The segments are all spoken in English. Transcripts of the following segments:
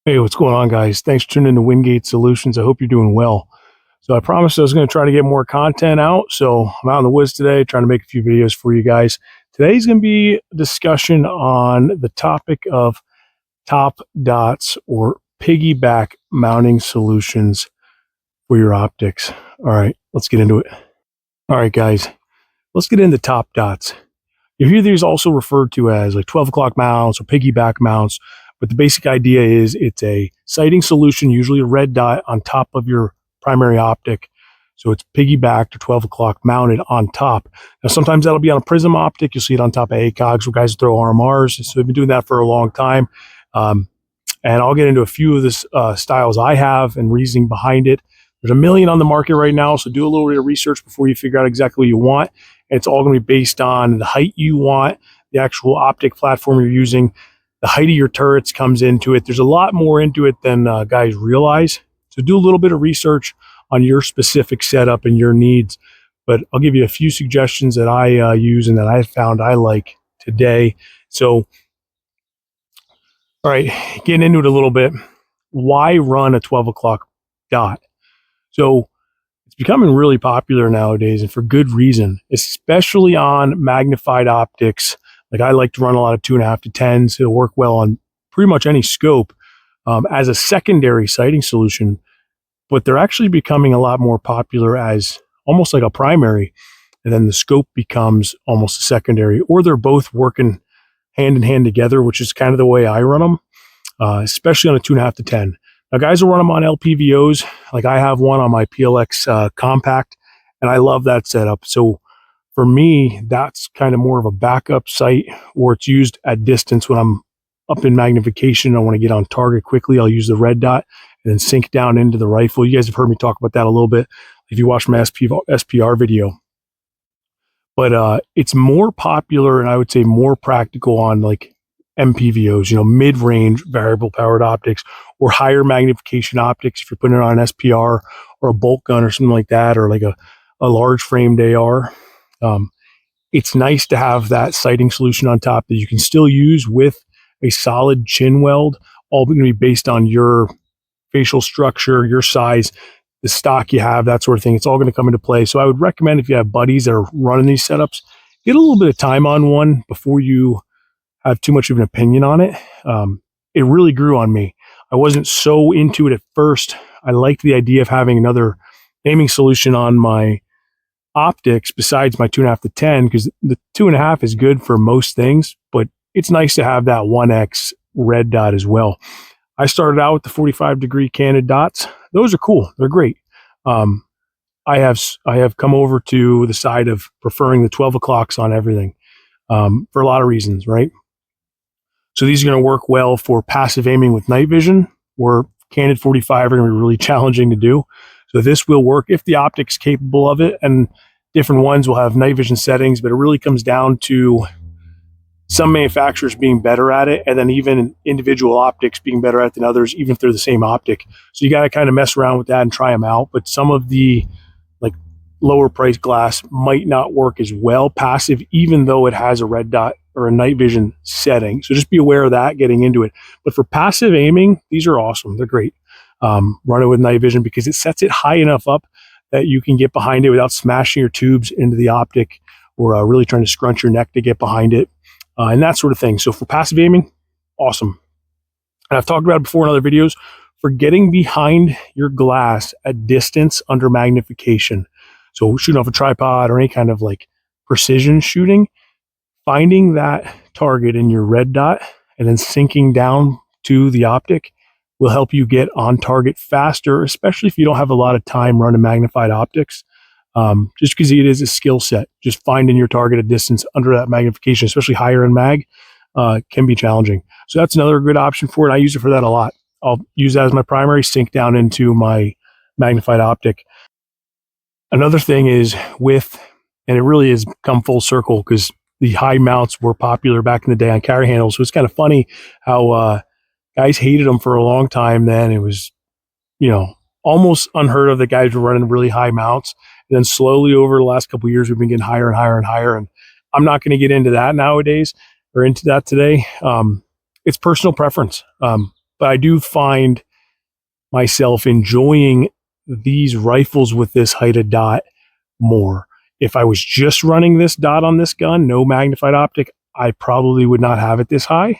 Hey, what's going on, guys? Thanks for tuning in to Wingate Solutions. I hope you're doing well. So I promised I was going to try to get more content out. So I'm out in the woods today trying to make a few videos for you guys. Today's going to be a discussion on the topic of top dots or piggyback mounting solutions for your optics. All right, let's get into it. All right, guys, let's get into top dots. You hear these also referred to as like 12 o'clock mounts or piggyback mounts. But the basic idea is it's a sighting solution, usually a red dot on top of your primary optic. So it's piggybacked or 12 o'clock mounted on top. Now, sometimes that'll be on a prism optic. You'll see it on top of ACOGs where guys throw RMRs. So we've been doing that for a long time. And I'll get into a few of the styles I have and reasoning behind it. There's a million on the market right now. So do a little bit of research before you figure out exactly what you want. And it's all going to be based on the height you want, the actual optic platform you're using. The height of your turrets comes into it. There's a lot more into it than guys realize. So do a little bit of research on your specific setup and your needs. But I'll give you a few suggestions that I use and that I found I like today. So, all right, getting into it a little bit. Why run a 12 o'clock dot? So it's becoming really popular nowadays, and for good reason, especially on magnified optics. Like I like to run a lot of 2.5 to 10s. It'll work well on pretty much any scope as a secondary sighting solution, but they're actually becoming a lot more popular as almost like a primary, and then the scope becomes almost a secondary, or they're both working hand in hand together, which is kind of the way I run them, especially on a 2.5 to 10. Now, guys will run them on LPVOs. Like I have one on my PLX Compact, and I love that setup. So for me, that's kind of more of a backup sight, or it's used at distance when I'm up in magnification. I want to get on target quickly. I'll use the red dot and then sink down into the rifle. You guys have heard me talk about that a little bit if you watch my SPR video. But it's more popular and I would say more practical on like MPVOs, mid-range variable powered optics or higher magnification optics if you're putting it on an SPR or a bolt gun or something like that, or like a large framed AR. It's nice to have that sighting solution on top that you can still use with a solid chin weld, all going to be based on your facial structure, your size, the stock you have, that sort of thing. It's all going to come into play. So I would recommend if you have buddies that are running these setups, get a little bit of time on one before you have too much of an opinion on it. It really grew on me. I wasn't so into it at first. I liked the idea of having another aiming solution on my optics besides my 2.5 to 10, because the 2.5 is good for most things, but it's nice to have that 1X red dot as well. I started out with the 45-degree candid dots. Those are cool. They're great. I have come over to the side of preferring the 12 o'clocks on everything for a lot of reasons, right? So these are going to work well for passive aiming with night vision, where candid 45 are going to be really challenging to do. So this will work if the optic's capable of it, and different ones will have night vision settings, but it really comes down to some manufacturers being better at it, and then even individual optics being better at it than others, even if they're the same optic. So you got to kind of mess around with that and try them out. But some of the like lower price glass might not work as well passive, even though it has a red dot or a night vision setting. So just be aware of that getting into it. But for passive aiming, these are awesome. They're great. Run it with night vision because it sets it high enough up that you can get behind it without smashing your tubes into the optic or really trying to scrunch your neck to get behind it. And that sort of thing. So for passive aiming, awesome. And I've talked about it before in other videos, for getting behind your glass at distance under magnification. So shooting off a tripod or any kind of like precision shooting, finding that target in your red dot and then sinking down to the optic will help you get on target faster, especially if you don't have a lot of time running magnified optics. Just because it is a skill set, just finding your target at distance under that magnification, especially higher in mag, can be challenging. So that's another good option for it. I use it for that a lot. I'll use that as my primary, sink down into my magnified optic. Another thing is and it really has come full circle because the high mounts were popular back in the day on carry handles. So it's kind of funny how guys hated them for a long time. Then it was, almost unheard of that guys were running really high mounts. And then slowly over the last couple of years, we've been getting higher and higher and higher. And I'm not going to get into that nowadays or into that today. It's personal preference. But I do find myself enjoying these rifles with this height of dot more. If I was just running this dot on this gun, no magnified optic, I probably would not have it this high.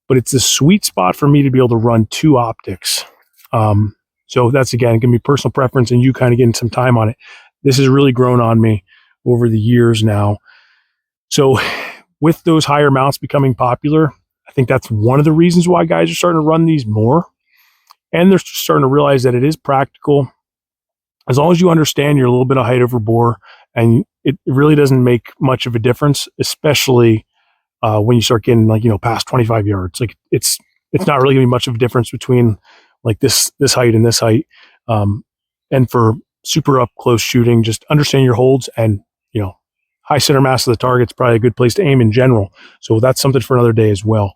But it's a sweet spot for me to be able to run two optics. So that's, again, going to be personal preference and you kind of getting some time on it. This has really grown on me over the years now. So with those higher mounts becoming popular, I think that's one of the reasons why guys are starting to run these more. And they're starting to realize that it is practical. As long as you understand you're a little bit of height over bore, and it really doesn't make much of a difference, especially when you start getting past 25 yards. Like it's not really gonna be much of a difference between like this height and this height. And for super up close shooting, just understand your holds, and high center mass of the target's probably a good place to aim in general. So that's something for another day as well.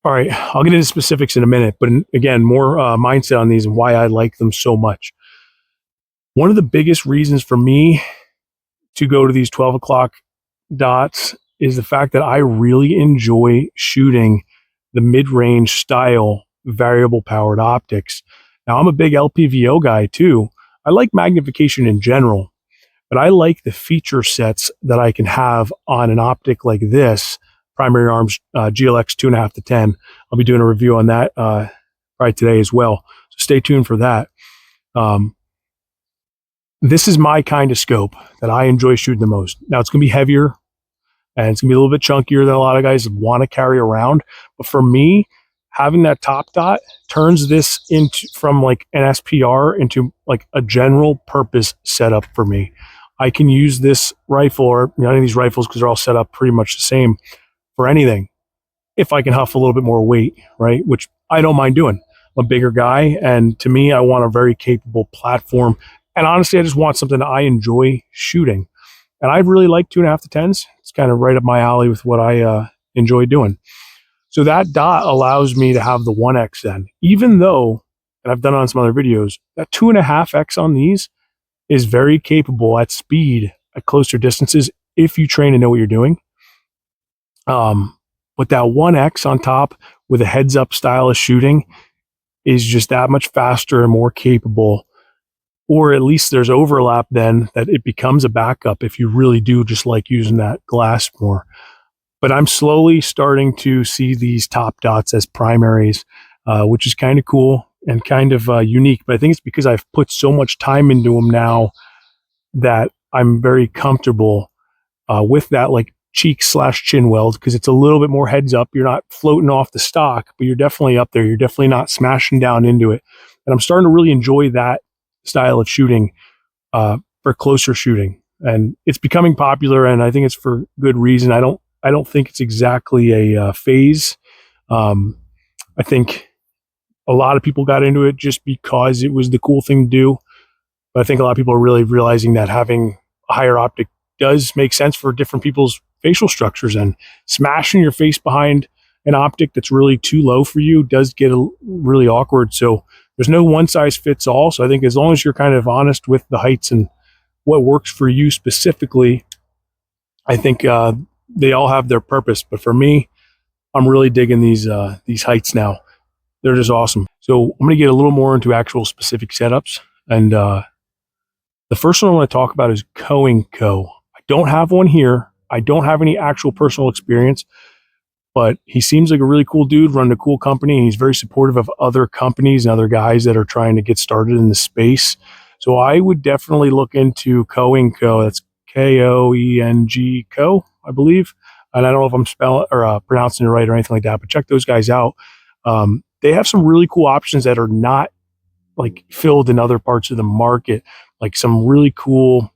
All right, I'll get into specifics in a minute, but again, more mindset on these and why I like them so much. One of the biggest reasons for me to go to these 12 o'clock dots is the fact that I really enjoy shooting the mid-range style variable powered optics. Now, I'm a big LPVO guy too. I like magnification in general, but I like the feature sets that I can have on an optic like this, primary arms GLX 2.5 to 10. I'll be doing a review on that right today as well. So stay tuned for that. This is my kind of scope that I enjoy shooting the most. Now it's going to be heavier and it's going to be a little bit chunkier than a lot of guys want to carry around. But for me, having that top dot turns this into from like an SPR into like a general purpose setup for me. I can use this rifle or any of these rifles because they're all set up pretty much the same for anything. If I can huff a little bit more weight, right? Which I don't mind doing. I'm a bigger guy, and to me, I want a very capable platform. And honestly, I just want something that I enjoy shooting. And I really like 2.5 to 10s. It's kind of right up my alley with what I enjoy doing. So that dot allows me to have the 1x even though, and I've done it on some other videos, that 2.5x on these is very capable at speed at closer distances if you train and know what you're doing. But that 1x on top with a heads up style of shooting is just that much faster and more capable. Or at least there's overlap then that it becomes a backup if you really do just like using that glass more. But I'm slowly starting to see these top dots as primaries, which is kind of cool and kind of unique. But I think it's because I've put so much time into them now that I'm very comfortable with that like cheek/chin weld, because it's a little bit more heads up. You're not floating off the stock, but you're definitely up there. You're definitely not smashing down into it. And I'm starting to really enjoy that style of shooting for closer shooting. And it's becoming popular, and I think it's for good reason. I don't think it's exactly a phase. I think a lot of people got into it just because it was the cool thing to do. But I think a lot of people are really realizing that having a higher optic does make sense for different people's facial structures, and smashing your face behind an optic that's really too low for you does get really awkward. So there's no one size fits all. So I think as long as you're kind of honest with the heights and what works for you specifically, I think they all have their purpose. But for me, I'm really digging these heights now. They're just awesome. So I'm going to get a little more into actual specific setups. And the first one I want to talk about is Co & Co. I don't have one here. I don't have any actual personal experience, but he seems like a really cool dude running a cool company, and he's very supportive of other companies and other guys that are trying to get started in the space. So I would definitely look into Co & Co. That's Koeng Co, I believe. And I don't know if I'm spelling or pronouncing it right or anything like that, but check those guys out. They have some really cool options that are not like filled in other parts of the market, like some really cool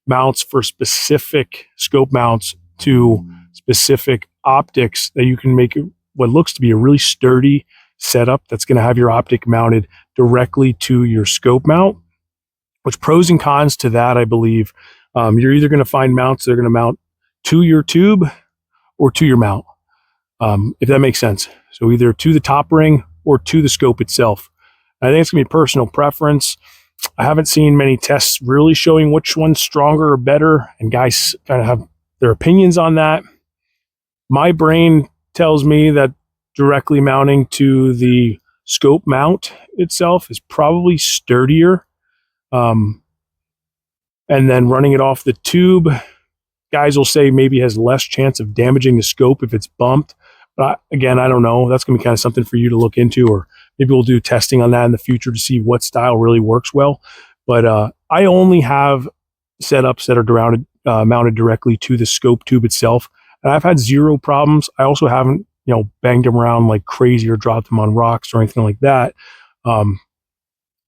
mounts for specific scope mounts to specific optics that you can make what looks to be a really sturdy setup that's going to have your optic mounted directly to your scope mount. Which pros and cons to that, I believe. You're either going to find mounts that are going to mount to your tube or to your mount, if that makes sense. So either to the top ring or to the scope itself. I think it's going to be personal preference. I haven't seen many tests really showing which one's stronger or better, and guys kind of have their opinions on that. My brain tells me that directly mounting to the scope mount itself is probably sturdier. And then running it off the tube, guys will say maybe has less chance of damaging the scope if it's bumped. But again, I don't know. That's going to be kind of something for you to look into, or maybe we'll do testing on that in the future to see what style really works well. But I only have setups that are mounted directly to the scope tube itself, and I've had zero problems. I also haven't, banged them around like crazy or dropped them on rocks or anything like that.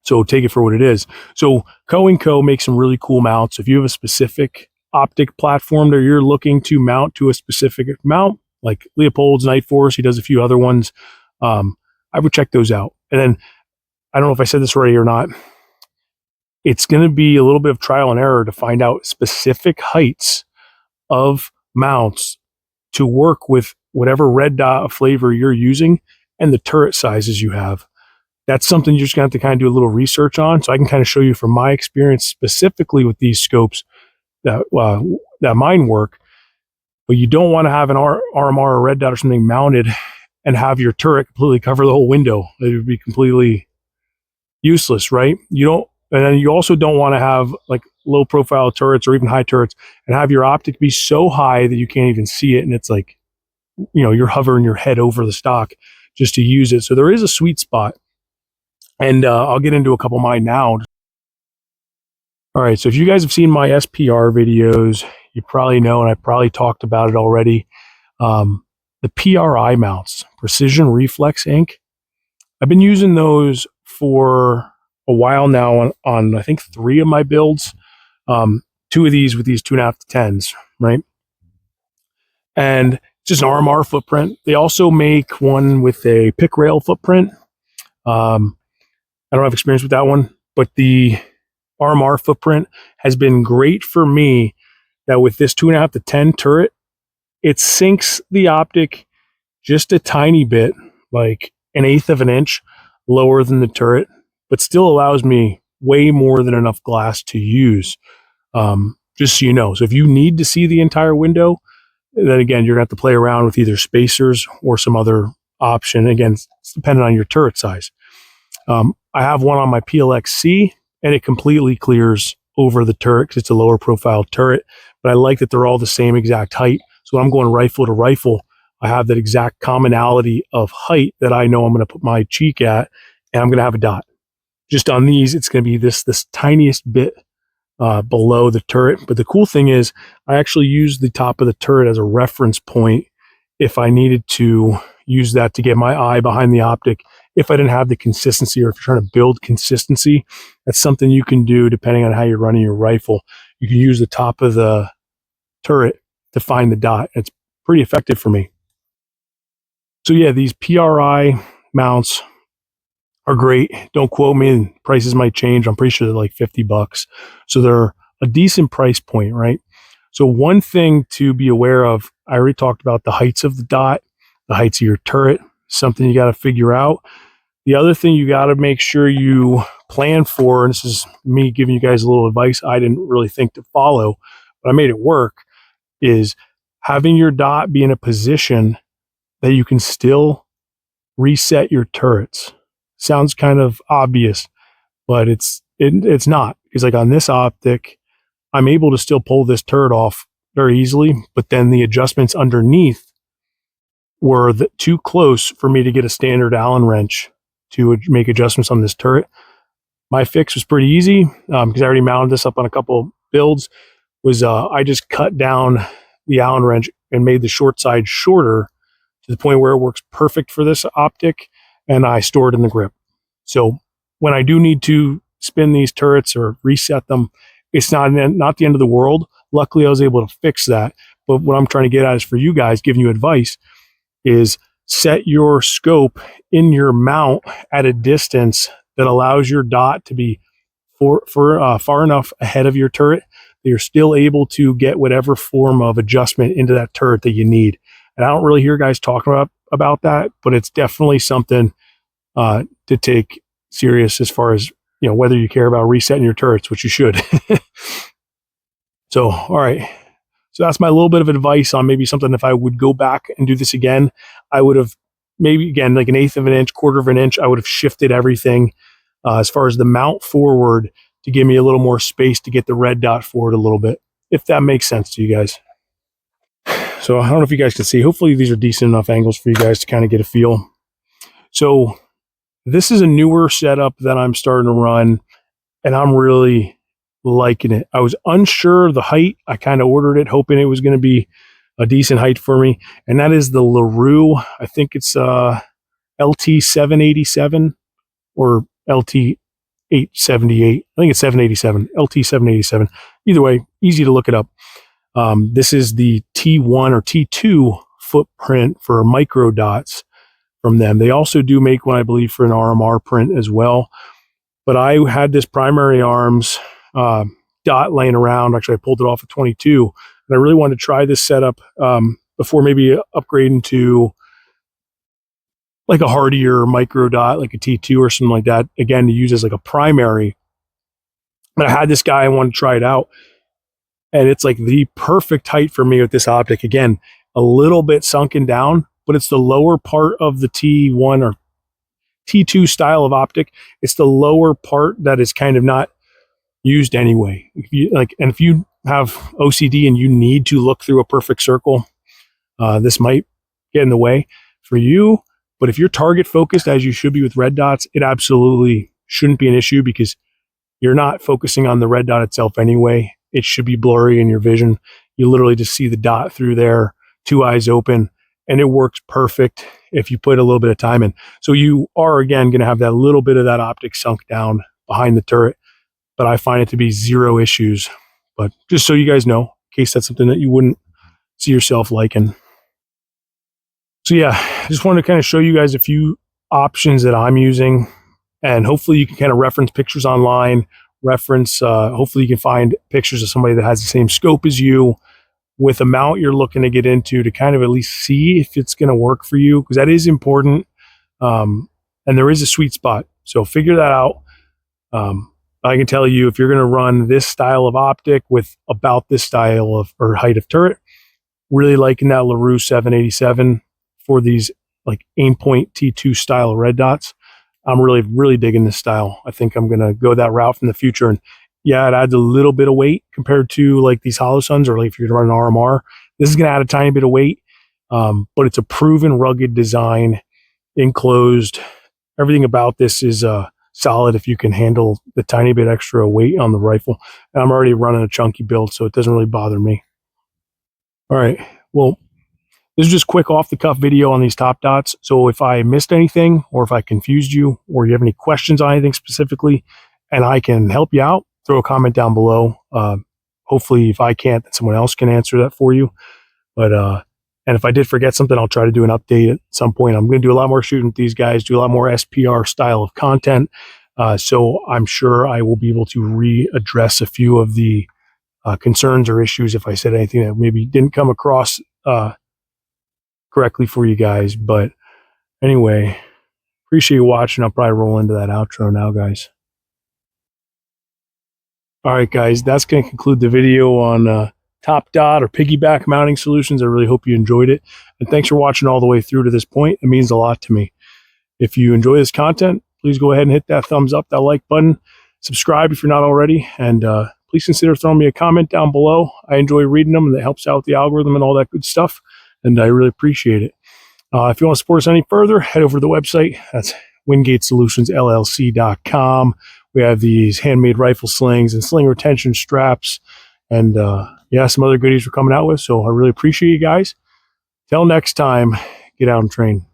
So take it for what it is. So Co & Co makes some really cool mounts. If you have a specific optic platform that you're looking to mount to a specific mount, like Leopold's Night Force, he does a few other ones. I would check those out. And then, I don't know if I said this already or not, it's going to be a little bit of trial and error to find out specific heights of mounts to work with whatever red dot flavor you're using and the turret sizes you have. That's something you're just going to have to kind of do a little research on. So I can kind of show you from my experience specifically with these scopes that mine work. But you don't want to have an RMR or red dot or something mounted and have your turret completely cover the whole window. It would be completely useless, right? And then you also don't want to have like low profile turrets or even high turrets and have your optic be so high that you can't even see it. And it's like, you're hovering your head over the stock just to use it. So there is a sweet spot. And I'll get into a couple of mine now. All right, so if you guys have seen my SPR videos, you probably know, and I probably talked about it already, the PRI mounts, Precision Reflex Ink. I've been using those for a while now on I think 3 of my builds. 2 of these with these 2.5 to 10s, right? And it's just an RMR footprint. They also make one with a pick rail footprint. I don't have experience with that one, but the RMR footprint has been great for me that with this 2.5 to 10 turret, it sinks the optic just a tiny bit, like 1/8 of an inch lower than the turret, but still allows me way more than enough glass to use. Just so you know. So if you need to see the entire window, then again, you're going to have to play around with either spacers or some other option. Again, it's dependent on your turret size. I have one on my PLX-C, and it completely clears over the turret because it's a lower profile turret, but I like that they're all the same exact height. So when I'm going rifle to rifle, I have that exact commonality of height that I know I'm going to put my cheek at, and I'm going to have a dot. Just on these, it's going to be this tiniest bit below the turret. But the cool thing is I actually use the top of the turret as a reference point if I needed to use that to get my eye behind the optic. If I didn't have the consistency, or if you're trying to build consistency, that's something you can do depending on how you're running your rifle. You can use the top of the turret to find the dot. It's pretty effective for me. So yeah, these PRI mounts are great. Don't quote me, prices might change. I'm pretty sure they're like $50. So they're a decent price point, right? So one thing to be aware of, I already talked about the heights of the dot, the heights of your turret, something you got to figure out. The other thing you got to make sure you plan for, and this is me giving you guys a little advice I didn't really think to follow, but I made it work, is having your dot be in a position that you can still reset your turrets. Sounds kind of obvious, but it's not. Because like on this optic, I'm able to still pull this turret off very easily, but then the adjustments underneath were too close for me to get a standard Allen wrench to make adjustments on this turret. My fix was pretty easy because I already mounted this up on a couple builds. I just cut down the Allen wrench and made the short side shorter to the point where it works perfect for this optic. and I store it in the grip. So when I do need to spin these turrets or reset them, it's not the end of the world. Luckily, I was able to fix that. But what I'm trying to get at is for you guys, giving you advice, is set your scope in your mount at a distance that allows your dot to be far enough ahead of your turret that you're still able to get whatever form of adjustment into that turret that you need. And I don't really hear guys talking about that, but it's definitely something to take serious as far as, whether you care about resetting your turrets, which you should. So, all right. So that's my little bit of advice on maybe something. If I would go back and do this again, I would have maybe, again, like an eighth of an inch, quarter of an inch, I would have shifted everything as far as the mount forward to give me a little more space to get the red dot forward a little bit, if that makes sense to you guys. So I don't know if you guys can see. Hopefully these are decent enough angles for you guys to kind of get a feel. So this is a newer setup that I'm starting to run, and I'm really liking it. I was unsure of the height. I kind of ordered it hoping it was going to be a decent height for me, and that is the Larue. I think it's LT 787 or LT 878. I think it's 787, LT 787. Either way, easy to look it up. This is the T1 or T2 footprint for micro dots from them. They also do make one, I believe, for an RMR print as well. But I had this primary arms dot laying around. Actually, I pulled it off at 22, and I really wanted to try this setup before maybe upgrading to like a hardier micro dot, like a T2 or something like that, again, to use as like a primary. But I had this guy, I wanted to try it out, and it's like the perfect height for me with this optic. Again, a little bit sunken down, but it's the lower part of the T1 or T2 style of optic. It's the lower part that is kind of not used anyway. If you have OCD and you need to look through a perfect circle, this might get in the way for you. But if you're target focused, as you should be with red dots, it absolutely shouldn't be an issue because you're not focusing on the red dot itself anyway. It should be blurry in your vision. You literally just see the dot through there, two eyes open, and it works perfect if you put a little bit of time in. So you are, again, going to have that little bit of that optic sunk down behind the turret, but I find it to be zero issues. But just so you guys know, in case that's something that you wouldn't see yourself liking. So yeah, I just wanted to kind of show you guys a few options that I'm using, and hopefully you can kind of reference pictures online, hopefully you can find pictures of somebody that has the same scope as you with a mount you're looking to get into to kind of at least see if it's going to work for you, because that is important. And there is a sweet spot. So figure that out. I can tell you, if you're going to run this style of optic with about this style of or height of turret, really liking that Larue 787 for these like aim point T2 style red dots. I'm really, really digging this style. I think I'm going to go that route in the future. And yeah, it adds a little bit of weight compared to like these Holosuns, or like if you're running an RMR, this is going to add a tiny bit of weight. But it's a proven rugged design, enclosed. Everything about this is solid if you can handle the tiny bit extra weight on the rifle. And I'm already running a chunky build, so it doesn't really bother me. All right. Well, this is just quick off the cuff video on these top dots. So if I missed anything, or if I confused you, or you have any questions on anything specifically, and I can help you out, throw a comment down below. Hopefully, if I can't, then someone else can answer that for you. But and if I did forget something, I'll try to do an update at some point. I'm going to do a lot more shooting with these guys, do a lot more SPR style of content. So I'm sure I will be able to readdress a few of the concerns or issues if I said anything that maybe didn't come across correctly for you guys. But anyway, appreciate you watching. I'll probably roll into that outro now, guys. All right, guys, that's going to conclude the video on top dot or piggyback mounting solutions. I really hope you enjoyed it. And thanks for watching all the way through to this point. It means a lot to me. If you enjoy this content, please go ahead and hit that thumbs up, that like button, subscribe if you're not already, and please consider throwing me a comment down below. I enjoy reading them, and it helps out the algorithm and all that good stuff, and I really appreciate it. If you want to support us any further, head over to the website. That's WingateSolutionsLLC.com. We have these handmade rifle slings and sling retention straps, and yeah, some other goodies we're coming out with. So I really appreciate you guys. Till next time, get out and train.